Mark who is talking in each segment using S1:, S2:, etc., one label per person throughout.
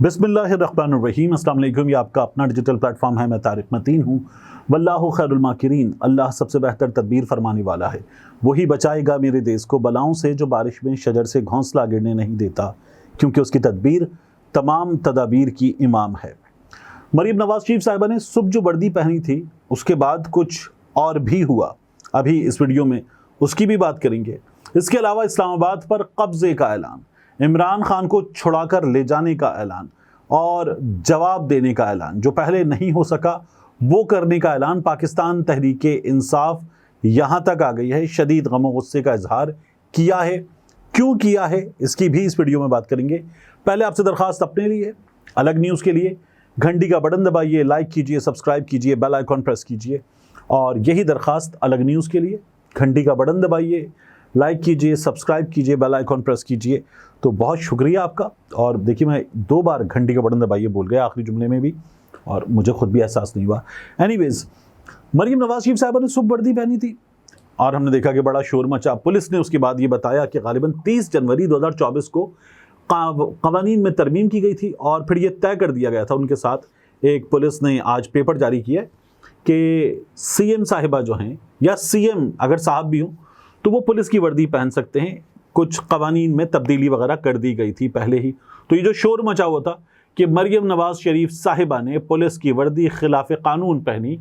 S1: बिस्मिल्लाहिर्रहमानिर्रहीम। अस्सलाम वालेकुम। ये आपका अपना डिजिटल प्लेटफॉर्म है। मैं तारिक मतीन हूँ। वल्लाहु खैरुल माकिरीन। अल्लाह सबसे बेहतर तदबीर फरमाने वाला है। वही बचाएगा मेरे देश को बलाओं से जो बारिश में शजर से घोंसला गिरने नहीं देता, क्योंकि उसकी तदबीर तमाम तदाबीर की इमाम है। मरीम नवाज शरीफ साहिबा ने सुबह जो वर्दी पहनी थी, उसके बाद कुछ और भी हुआ। अभी इस वीडियो में उसकी भी बात करेंगे। इसके अलावा इस्लामाबाद पर कब्जे का ऐलान, इमरान खान को छुड़ाकर ले जाने का ऐलान और जवाब देने का ऐलान, जो पहले नहीं हो सका वो करने का ऐलान। पाकिस्तान तहरीके इंसाफ यहाँ तक आ गई है, शदीद गम गुस्से का इजहार किया है। क्यों किया है, इसकी भी इस वीडियो में बात करेंगे। पहले आपसे दरख्वास्त अपने लिए, अलग न्यूज़ के लिए घंटी का बटन दबाइए, लाइक कीजिए, सब्सक्राइब कीजिए, बेल आइकॉन प्रेस कीजिए। और यही दरख्वास्त अलग न्यूज़ के लिए, घंटी का बटन दबाइए, लाइक कीजिए, सब्सक्राइब कीजिए, बेल आइकॉन प्रेस कीजिए। तो बहुत शुक्रिया आपका। और देखिए, मैं 2 बार घंटी का बटन दबाइए बोल गया आखिरी जुमले में भी, और मुझे खुद भी एहसास नहीं हुआ। एनीवेज, मरीम नवाज शरीफ साहबा ने सुबह वर्दी पहनी थी और हमने देखा कि बड़ा शोर मचा। पुलिस ने उसके बाद ये बताया कि गालिबन 30 जनवरी 2024 को कवानीन में तरमीम की गई थी और फिर ये तय कर दिया गया था उनके साथ। एक पुलिस ने आज पेपर जारी किया कि सीएम साहिबा जो हैं, या सीएम अगर साहब भी हों, तो वो पुलिस की वर्दी पहन सकते हैं। कुछ कवानीन में तब्दीली वगैरह कर दी गई थी पहले ही। तो ये जो शोर मचा हुआ था कि मरीम नवाज शरीफ साहिबा ने पुलिस की वर्दी खिलाफ कानून पहनी,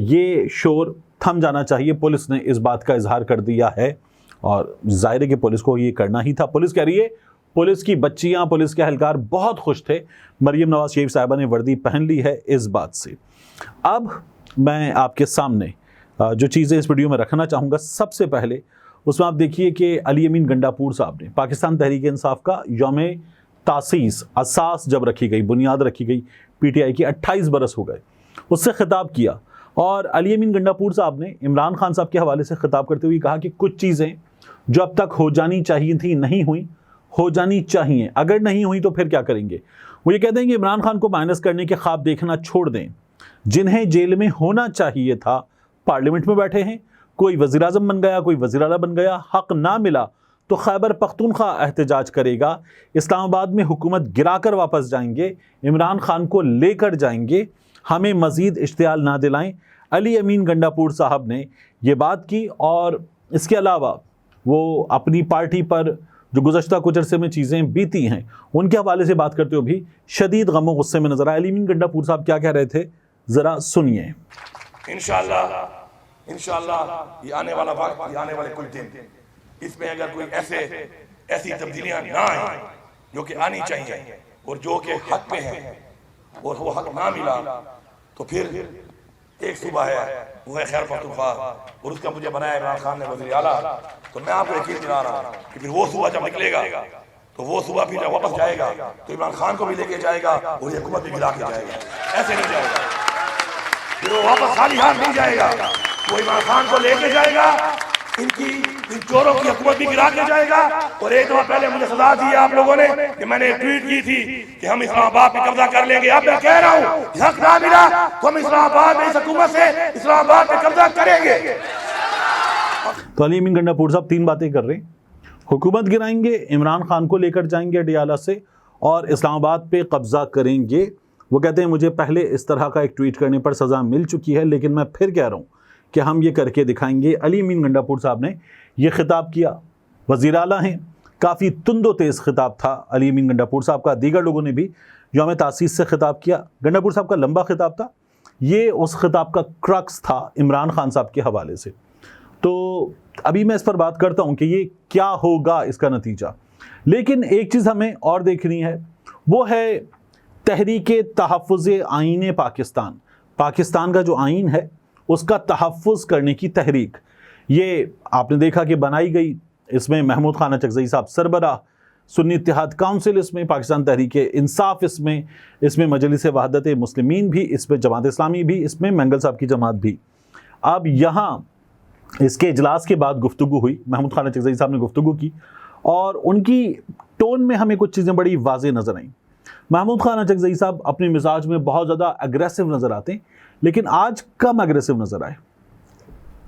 S1: ये शोर थम जाना चाहिए। पुलिस ने इस बात का इजहार कर दिया है और ज़ाहिर है कि पुलिस को ये करना ही था। पुलिस कह रही है, पुलिस की बच्चियाँ, पुलिस के एहलकार बहुत खुश थे मरीम नवाज शरीफ साहिबा ने वर्दी पहन ली है इस बात से। अब मैं आपके सामने जो चीज़ें इस वीडियो में रखना चाहूँगा, सबसे पहले उसमें आप देखिए कि अली अमीन गंडापुर साहब ने पाकिस्तान तहरीक इंसाफ का यौम तासीस असास जब रखी गई, बुनियाद रखी गई पीटीआई की, 28 बरस हो गए, उससे खिताब किया। और अली अमीन गंडापुर साहब ने इमरान खान साहब के हवाले से खिताब करते हुए कहा कि कुछ चीज़ें जो अब तक हो जानी चाहिए थी नहीं हुई, हो जानी चाहिए। अगर नहीं हुई तो फिर क्या करेंगे। वो ये कहते हैं कि इमरान खान को माइनस करने के ख्वाब देखना छोड़ दें। जिन्हें जेल में होना चाहिए था पार्लियामेंट में बैठे हैं। कोई वज़ीर आज़म बन गया, कोई वज़ीर आला बन गया, हक़ ना मिला तो खैबर पख्तूनख्वा एहतजाज करेगा। इस्लामाबाद में हुकूमत गिराकर वापस जाएंगे, इमरान खान को लेकर जाएंगे, हमें मज़ीद इश्तियाल ना दिलाएं। अली अमीन गंडापुर साहब ने ये बात की। और इसके अलावा वो अपनी पार्टी पर जो गुज़श्ता कुछ अरसे में चीज़ें बीती हैं उनके हवाले से बात करते हुए भी शदीद गम गुस्से में नजर आए। अली अमीन गंडापुर साहब क्या कह रहे थे, ज़रा सुनिए।
S2: इंशाअल्लाह ये आने वाला वक्त, ये आने वाले कुछ दिन, इसमें अगर कोई ऐसी तब्दीलियां ना आए जो कि आनी चाहिए और जो कि हक पे है और वो हक ना मिला, तो फिर एक सूबा है, वो है खैबर पख्तूनख्वा, और उसका मुझे बनाया इमरान खान ने वज़ीर आला। तो मैं आपको यकीन दिला रहा हूँ कि फिर वो सूबा जब निकलेगा तो वो सूबा फिर जब वापस जाएगा तो इमरान खान को भी लेके जाएगा और ये हुकूमत भी गिरा के जाएगा। ऐसे नहीं जाएगा, फिर वो वापस खाली हाथ नहीं जाएगा, वो इमरान खान को लेके जाएगा, इन चोरों की हुकूमत भी गिरा के जाएगा। और एक दफा पहले मुझे सजा दी आप लोगों ने कि मैंने ट्वीट की थी कि हम इस्लामाबाद पे कब्जा कर लेंगे। अब मैं कह रहा हूँ, हक ना मिला तो हम इस्लामाबाद में, इस हुकूमत से इस्लामाबाद पे कब्जा करेंगे।
S1: तो अली अमीन गंडापुर साहब 3 बातें कर रहे हैं। हुकूमत गिराएंगे, इमरान खान को लेकर जाएंगे डियाला से, और इस्लामाबाद पे कब्जा करेंगे। वो कहते हैं मुझे पहले इस तरह का एक ट्वीट करने पर सज़ा मिल चुकी है, लेकिन मैं फिर कह रहा हूँ कि हम ये करके दिखाएंगे। अली अमीन गंडापुर साहब ने ये खिताब किया, वज़ीर आला हैं, काफ़ी तुंदो तेज़ खिताब था अली अमीन गंडापुर साहब का। दीगर लोगों ने भी यौम तासीस से खिताब किया। गंडापुर साहब का लंबा खिताब था, ये उस खिताब का क्रक्स था इमरान खान साहब के हवाले से। तो अभी मैं इस पर बात करता हूँ कि ये क्या होगा इसका नतीजा। लेकिन एक चीज़ हमें और देखनी है, वो है तहरीके तहफ़्फ़ुज़ आईन पाकिस्तान। पाकिस्तान का जो आइन है उसका तहफ़्फ़ुज़ करने की तहरीक, ये आपने देखा कि बनाई गई। इसमें महमूद खान अचकज़ई साहब सरबराह, सुन्नी इत्तेहाद काउंसिल इसमें, पाकिस्तान तहरीक इंसाफ इसमें मजलिस वहदत मुस्लिमीन भी इसमें, जमात इस्लामी भी इसमें, मंगल साहब की जमात भी। अब यहाँ इसके इजलास के बाद गुफ्तगू हुई, महमूद खान अचकज़ई साहब ने गुफ्तगू की और उनकी टोन में हमें कुछ चीज़ें बड़ी वाज़ेह नज़र आईं। महमूद खान अचकज़ई साहब अपने मिजाज में बहुत ज़्यादा अग्रेसिव नज़र आते हैं, लेकिन आज कम अग्रेसिव नज़र आए।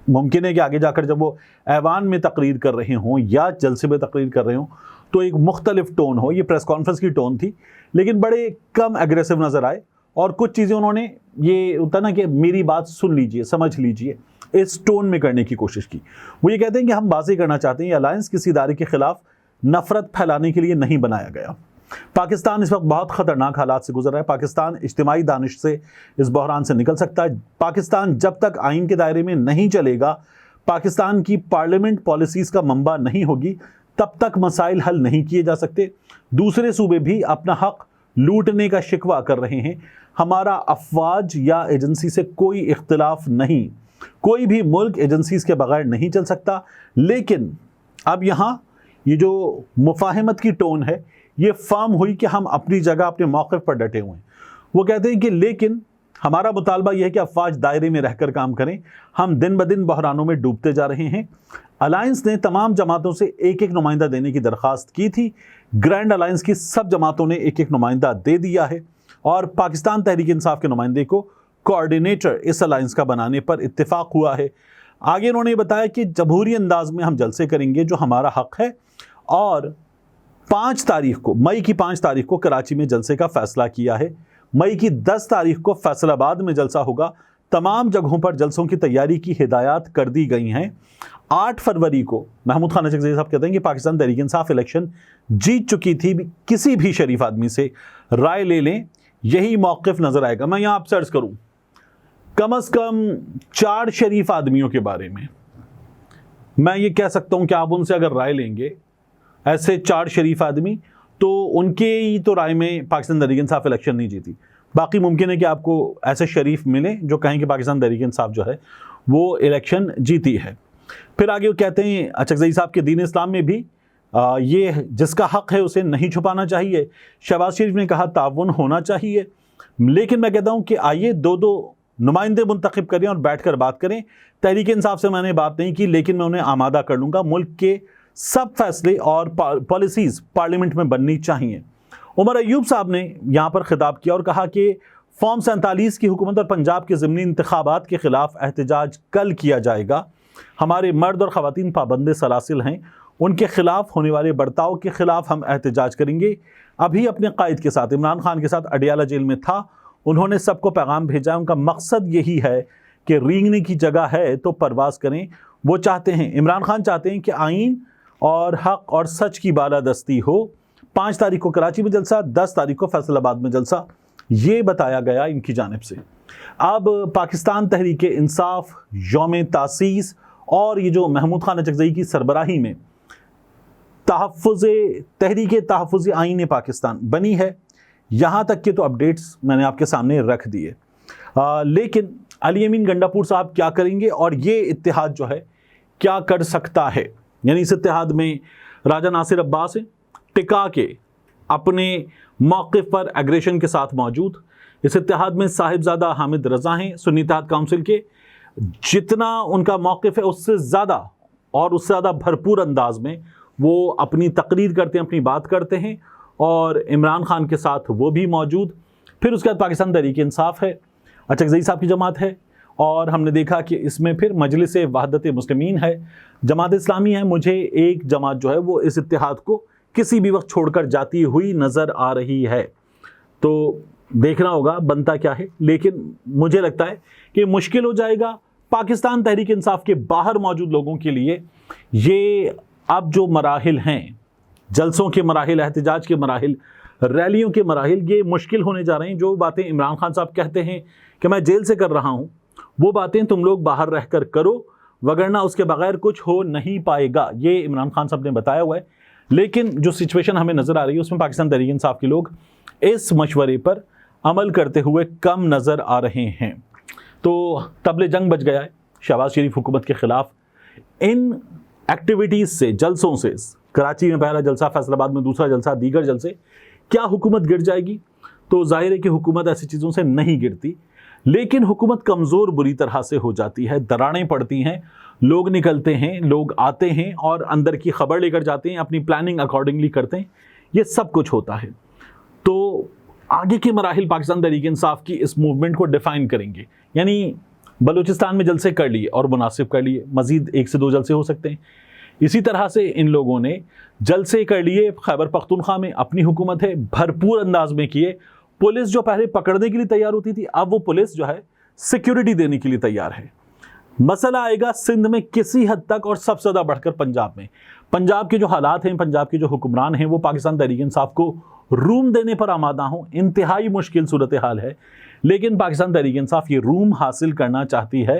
S1: मुमकिन है कि आगे जाकर जब वो ऐवान में तकरीर कर रहे हों या जलसे में तकरीर कर रहे हों تو ایک مختلف ٹون ہو. یہ پریس کانفرنس کی ٹون تھی لیکن بڑے کم ایگریسو نظر آئے, اور کچھ چیزیں انہوں نے یہ ہوتا نا کہ میری بات سن لیجئے, سمجھ لیجئے, اس ٹون میں کرنے کی کوشش کی. وہ یہ کہتے ہیں کہ ہم واضح کرنا چاہتے ہیں یہ الائنس کسی ادارے کے خلاف نفرت پھیلانے کے لیے نہیں بنایا گیا. پاکستان اس وقت بہت خطرناک حالات سے گزر رہا ہے. پاکستان اجتماعی دانش سے اس بحران سے نکل سکتا ہے. پاکستان جب تک آئین کے دائرے میں نہیں چلے گا, پاکستان کی پارلیمنٹ پالیسیز کا منبع نہیں ہوگی, تب تک مسائل حل نہیں کیے جا سکتے. دوسرے صوبے بھی اپنا حق لوٹنے کا شکوہ کر رہے ہیں. ہمارا افواج یا ایجنسی سے کوئی اختلاف نہیں, کوئی بھی ملک ایجنسیز کے بغیر نہیں چل سکتا. لیکن اب یہاں یہ جو مفاہمت کی ٹون ہے یہ فارم ہوئی کہ ہم اپنی جگہ اپنے موقف پر ڈٹے ہوئے ہیں. وہ کہتے ہیں کہ لیکن ہمارا مطالبہ یہ ہے کہ افواج دائرے میں رہ کر کام کریں, ہم دن بدن بحرانوں میں ڈوبتے جا رہے ہیں. الائنس نے تمام جماعتوں سے ایک ایک نمائندہ دینے کی درخواست کی تھی. گرینڈ الائنس کی سب جماعتوں نے ایک ایک نمائندہ دے دیا ہے, اور پاکستان تحریک انصاف کے نمائندے کو کوآرڈینیٹر اس الائنس کا بنانے پر اتفاق ہوا ہے. آگے انہوں نے بتایا کہ جمہوری انداز میں ہم جلسے کریں گے جو ہمارا حق ہے, اور 5 تاریخ کو, مئی کی 5 تاریخ کو کراچی میں جلسے کا فیصلہ کیا ہے. مئی کی 10 تاریخ کو فیصل آباد میں جلسہ ہوگا. تمام جگہوں پر جلسوں کی تیاری کی ہدایات کر دی گئی ہیں. 8 فروری کو محمود خان اچکزئی صاحب کہتے ہیں کہ پاکستان تحریک انصاف الیکشن جیت چکی تھی, کسی بھی شریف آدمی سے رائے لے لیں, یہی موقف نظر آئے گا. میں یہاں آپ سرچ کروں کم از کم 4 شریف آدمیوں کے بارے میں میں یہ کہہ سکتا ہوں کہ آپ ان سے اگر رائے لیں گے, ایسے 4 شریف آدمی, تو ان کے ہی تو رائے میں پاکستان تحریک انصاف الیکشن نہیں جیتی. باقی ممکن ہے کہ آپ کو ایسے شریف ملیں جو کہیں کہ پاکستان تحریک انصاف جو ہے وہ الیکشن جیتی ہے. پھر آگے وہ کہتے ہیں اچکزئی صاحب کے دین اسلام میں بھی یہ جس کا حق ہے اسے نہیں چھپانا چاہیے. شہباز شریف نے کہا تعاون ہونا چاہیے. لیکن میں کہتا ہوں کہ آئیے 2 نمائندے منتخب کریں اور بیٹھ کر بات کریں. تحریک انصاف سے میں نے بات نہیں کی, لیکن میں انہیں آمادہ کر لوں گا. ملک کے سب فیصلے اور پالیسیز پارلیمنٹ میں بننی چاہیے. عمر ایوب صاحب نے یہاں پر خطاب کیا اور کہا کہ فارم 47 کی حکومت اور پنجاب کے ضمنی انتخابات کے خلاف احتجاج کل کیا جائے گا. ہمارے مرد اور خواتین پابند سلاسل ہیں, ان کے خلاف ہونے والے برتاؤ کے خلاف ہم احتجاج کریں گے. ابھی اپنے قائد کے ساتھ, عمران خان کے ساتھ اڈیالہ جیل میں تھا. انہوں نے سب کو پیغام بھیجا. ان کا مقصد یہی ہے کہ رینگنے کی جگہ ہے تو پرواز کریں. وہ چاہتے ہیں, عمران خان چاہتے ہیں کہ آئین اور حق اور سچ کی بالادستی ہو. 5 تاریخ کو کراچی میں جلسہ, 10 تاریخ کو فیصل آباد میں جلسہ, یہ بتایا گیا ان کی جانب سے. اب پاکستان تحریک انصاف یوم تاسیس اور یہ جو محمود خان اچکزئی کی سربراہی میں تحریک تحفظ آئین پاکستان بنی ہے, یہاں تک کہ تو اپڈیٹس میں نے آپ کے سامنے رکھ دیے. لیکن علی امین گنڈاپور صاحب کیا کریں گے, اور یہ اتحاد جو ہے کیا کر سکتا ہے. یعنی اس اتحاد میں راجہ ناصر عباس ہیں, ٹکا کے اپنے موقف پر ایگریشن کے ساتھ موجود. اس اتحاد میں صاحبزادہ حامد رضا ہیں سنی اتحاد کونسل کے. جتنا ان کا موقف ہے اس سے زیادہ اور اس سے زیادہ بھرپور انداز میں وہ اپنی تقریر کرتے ہیں, اپنی بات کرتے ہیں, اور عمران خان کے ساتھ وہ بھی موجود. پھر اس کے بعد پاکستان تحریک انصاف ہے, اچکزئی صاحب کی جماعت ہے, اور ہم نے دیکھا کہ اس میں پھر مجلس وحدت مسلمین ہے, جماعت اسلامی ہے. مجھے ایک جماعت جو ہے وہ اس اتحاد کو کسی بھی وقت چھوڑ کر جاتی ہوئی نظر آ رہی ہے. تو دیکھنا ہوگا بنتا کیا ہے, لیکن مجھے لگتا ہے کہ مشکل ہو جائے گا پاکستان تحریک انصاف کے باہر موجود لوگوں کے لیے. یہ اب جو مراحل ہیں, جلسوں کے مراحل, احتجاج کے مراحل, ریلیوں کے مراحل, یہ مشکل ہونے جا رہے ہیں. جو باتیں عمران خان صاحب کہتے ہیں کہ میں جیل سے کر رہا ہوں, وہ باتیں تم لوگ باہر رہ کر کرو, وگرنہ اس کے بغیر کچھ ہو نہیں پائے گا. یہ عمران خان صاحب نے بتایا ہوا ہے. لیکن جو سچویشن ہمیں نظر آ رہی ہے اس میں پاکستان تحریک انصاف کے لوگ اس مشورے پر عمل کرتے ہوئے کم نظر آ رہے ہیں. تو طبل جنگ بج گیا ہے شہباز شریف حکومت کے خلاف. ان ایکٹیویٹیز سے, جلسوں سے, کراچی میں پہلا جلسہ, فیصل آباد میں دوسرا جلسہ, دیگر جلسے, کیا حکومت گر جائے گی؟ تو ظاہر ہے کہ حکومت ایسی چیزوں سے نہیں گرتی, لیکن حکومت کمزور بری طرح سے ہو جاتی ہے. دراڑیں پڑتی ہیں, لوگ نکلتے ہیں, لوگ آتے ہیں اور اندر کی خبر لے کر جاتے ہیں, اپنی پلاننگ اکارڈنگلی کرتے ہیں. یہ سب کچھ ہوتا ہے. تو آگے کے مراحل پاکستان تحریک انصاف کی اس موومنٹ کو ڈیفائن کریں گے. یعنی بلوچستان میں جلسے کر لیے اور مناسب کر لیے, مزید 1 سے 2 جلسے ہو سکتے ہیں. इसी तरह से इन लोगों ने जलसे कर लिए, खैबर पख्तूनख्वा में अपनी हुकूमत है भरपूर अंदाज में किए। पुलिस जो पहले पकड़ने के लिए तैयार होती थी, अब वो पुलिस जो है सिक्योरिटी देने के लिए तैयार है। मसला आएगा सिंध में किसी हद तक, और सबसे ज़्यादा बढ़कर पंजाब में। पंजाब के जो हालात हैं, पंजाब के जो हुक्मरान हैं, वो पाकिस्तान तहरीक इंसाफ को रूम देने पर आमादा हों। इंतहाई मुश्किल सूरत हाल है, लेकिन पाकिस्तान तहरीक इंसाफ ये रूम हासिल करना चाहती है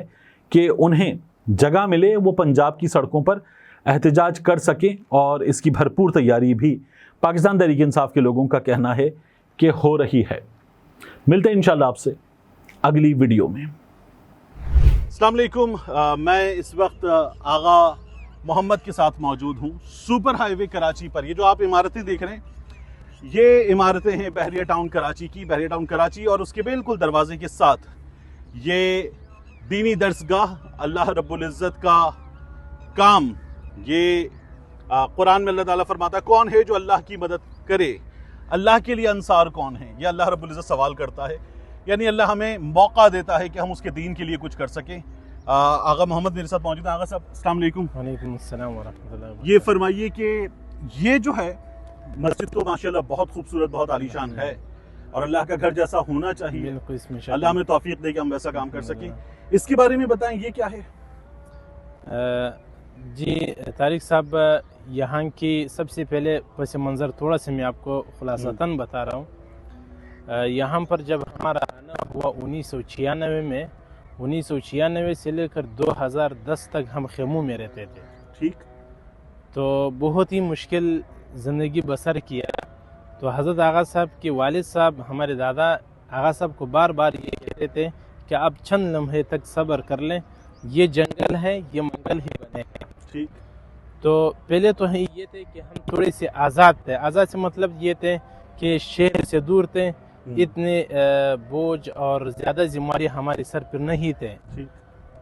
S1: कि उन्हें जगह मिले, वो पंजाब की सड़कों पर एहतजाज कर सकें, और इसकी भरपूर तैयारी भी पाकिस्तान तहरीक इंसाफ के लोगों का कहना है कि हो रही है। मिलते हैं इंशाल्लाह आपसे अगली वीडियो में। अस्सलाम वालेकुम, मैं इस वक्त आगा मोहम्मद के साथ मौजूद हूँ सुपर हाईवे कराची पर। ये जो आप इमारतें देख रहे हैं, ये इमारतें हैं बहरिया टाउन कराची की, बहरिया टाउन कराची, और उसके बिल्कुल दरवाजे के साथ ये दीनी दरसगाह, अल्लाह रब्बुल इज़्ज़त का काम। ये कुरान में अल्लाह ताला फरमाता है, कौन है जो अल्लाह की मदद करे, अल्लाह के लिए अंसार कौन है? ये अल्लाह रब्बुल इज़्ज़त सवाल करता है, यानी अल्लाह हमें मौका देता है कि हम उसके दीन के लिए कुछ कर सकें। आगा मोहम्मद मेरे साथ मौजूद है। आगा साहब अस्सलाम वालेकुम।
S3: वालेकुम अस्सलाम व रहमतुल्लाह।
S1: ये फरमाइए कि ये जो है मस्जिद तो माशाल्लाह बहुत खूबसूरत, बहुत आलीशान है, और अल्लाह का घर जैसा होना चाहिए।
S3: बिल्कुल, इसमें
S1: अल्लाह हमें तौफीक दे कि हम वैसा काम कर सकें। इसके बारे में बताएं, ये क्या है?
S3: जी तारिक साहब, यहाँ की सबसे पहले पस मंज़र थोड़ा सा मैं आपको खुलासतन बता रहा हूँ। यहाँ पर जब हमारा आना हुआ 1996 में, 1996 से लेकर 2010 तक हम खेमों में रहते थे।
S1: ठीक।
S3: तो बहुत ही मुश्किल ज़िंदगी बसर किया। तो हज़रत आगा साहब के वालिद साहब, हमारे दादा आगा साहब को बार बार ये कहते थे कि आप चंद लम्हे तक सब्र कर लें, ये जंगल है, ये मंगल ही बने हैं।
S1: ठीक।
S3: तो पहले तो ये थे कि हम थोड़े से आज़ाद थे। आज़ाद से मतलब ये थे कि शहर से दूर थे, इतने बोझ और ज़्यादा जिम्मेदारी हमारे सर पर नहीं थे।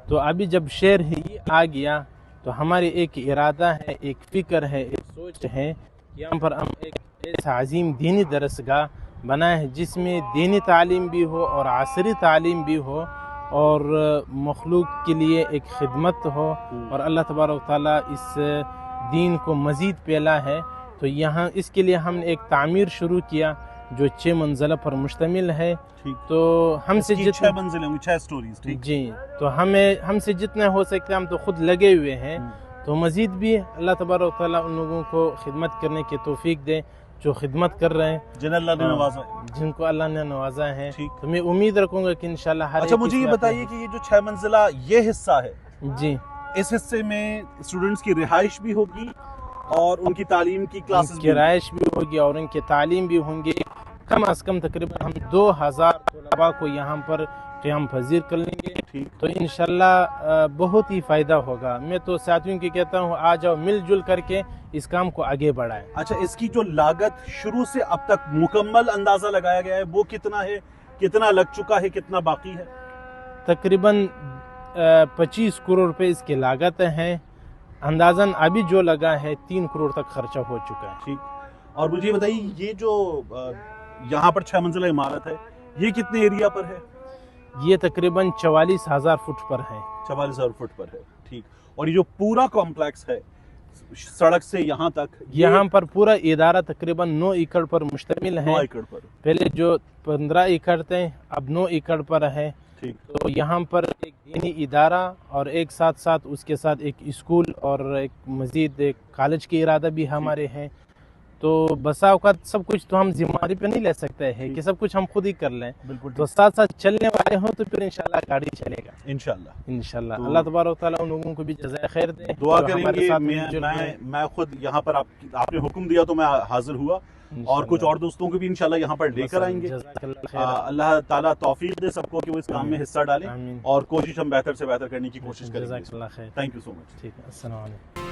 S3: तो अभी जब शहर ही आ गया, तो हमारे एक इरादा है, एक फ़िक्र है, एक सोच है कि यहाँ पर हम एक ऐसा अजीम दीनी दरसगाह बनाए हैं जिसमें दीनी तालीम भी हो और असरी तालीम भी हो, और मखलूक के लिए एक खिदमत हो, और अल्लाह तबारक ताला इस दीन को मज़ीद फैला है। तो यहाँ इसके लिए हमने एक तामीर शुरू किया जो 6 मंजिला पर मुश्तमिल है। तो हमसे जितने
S1: 6 मंजिलें होंगी, 6 स्टोरीज। ठीक
S3: जी, तो हमसे जितना हो सकते हम तो खुद लगे हुए हैं। तो मज़ीद भी अल्लाह तबारक ताला उन लोगों को खिदमत करने की तौफीक दे जो खिदमत कर रहे हैं,
S1: जिन्हें अल्लाह ने नवाजा है,
S3: जिनको अल्लाह ने नवाजा है।
S1: ठीक।
S3: तो मैं उम्मीद रखूंगा कि इंशाल्लाह हर
S1: अच्छा, मुझे ये बताइए कि ये जो 6 मंजिला ये हिस्सा है,
S3: जी,
S1: इस हिस्से में स्टूडेंट्स की रिहाइश भी होगी और उनकी तालीम की क्लासेस
S3: उनकी रिहाइश भी होगी और उनकी तालीम भी होंगी। कम अज़ कम तकरीबन हम 2000 तलबा को यहाँ पर क़याम पज़ीर कर लेंगे।
S1: ठीक।
S3: तो इंशाल्लाह बहुत ही फ़ायदा होगा। मैं तो साथियों की कहता हूँ, आ जाओ मिलजुल करके इस काम को आगे बढ़ाएं।
S1: अच्छा, इसकी जो लागत शुरू से अब तक मुकम्मल अंदाज़ा लगाया गया है वो कितना है, कितना लग चुका है, कितना बाकी है?
S3: तकरीबन 25 करोड़ रुपए इसकी लागत है। अंदाज़न अभी जो लगा है 3 करोड़ तक खर्चा हो चुका है।
S1: ठीक। और मुझे बताइए, ये जो यहाँ पर 6 मंजिला इमारत है, ये कितने एरिया पर है?
S3: ये तकरीबन 44,000 फुट पर है।
S1: 44,000 फुट पर है। ठीक। और ये जो पूरा कॉम्प्लेक्स है सड़क से यहाँ तक,
S3: यहाँ पर पूरा इदारा तकरीबन 9 एकड़ पर मुश्तमिल है।
S1: 9 एकड़ पर।
S3: पहले जो 15 एकड़ थे अब 9 एकड़ पर है।
S1: ठीक।
S3: तो यहाँ पर एक दीनी इदारा और एक साथ साथ उसके साथ एक स्कूल और एक मजीद एक कॉलेज के इरादा भी हमारे हैं। तो बसा औकात सब कुछ तो हम जिम्मेदारी पे नहीं ले सकते हैं कि सब कुछ हम खुद ही कर लें।
S1: बिल्कुल।
S3: तो साथ साथ चलने वाले हो तो फिर इंशाल्लाह गाड़ी चलेगा।
S1: इंशाल्लाह।
S3: तो अल्लाह तबारक व तआला उन लोगों को भी जज़ाए खैर दे।
S1: दुआ
S3: जो हमारे
S1: करेंगे।
S3: साथ मिलजुल रहे।
S1: मैं खुद यहाँ पर आपने हुक्म दिया तो मैं हाजिर हुआ, और कुछ और दोस्तों को भी इंशाल्लाह यहाँ पर लेकर आएंगे।
S3: जज़ाकल्लाह खैर।
S1: अल्लाह ताला तौफीक दे सबको कि वो इस काम में हिस्सा डालें,
S3: आमीन।
S1: और कोशिश हम बेहतर से बेहतर करने की कोशिश करेंगे।
S3: जज़ाकल्लाह खैर।
S1: Thank you so much.
S3: ठीक है, अस्सलाम वालेकुम।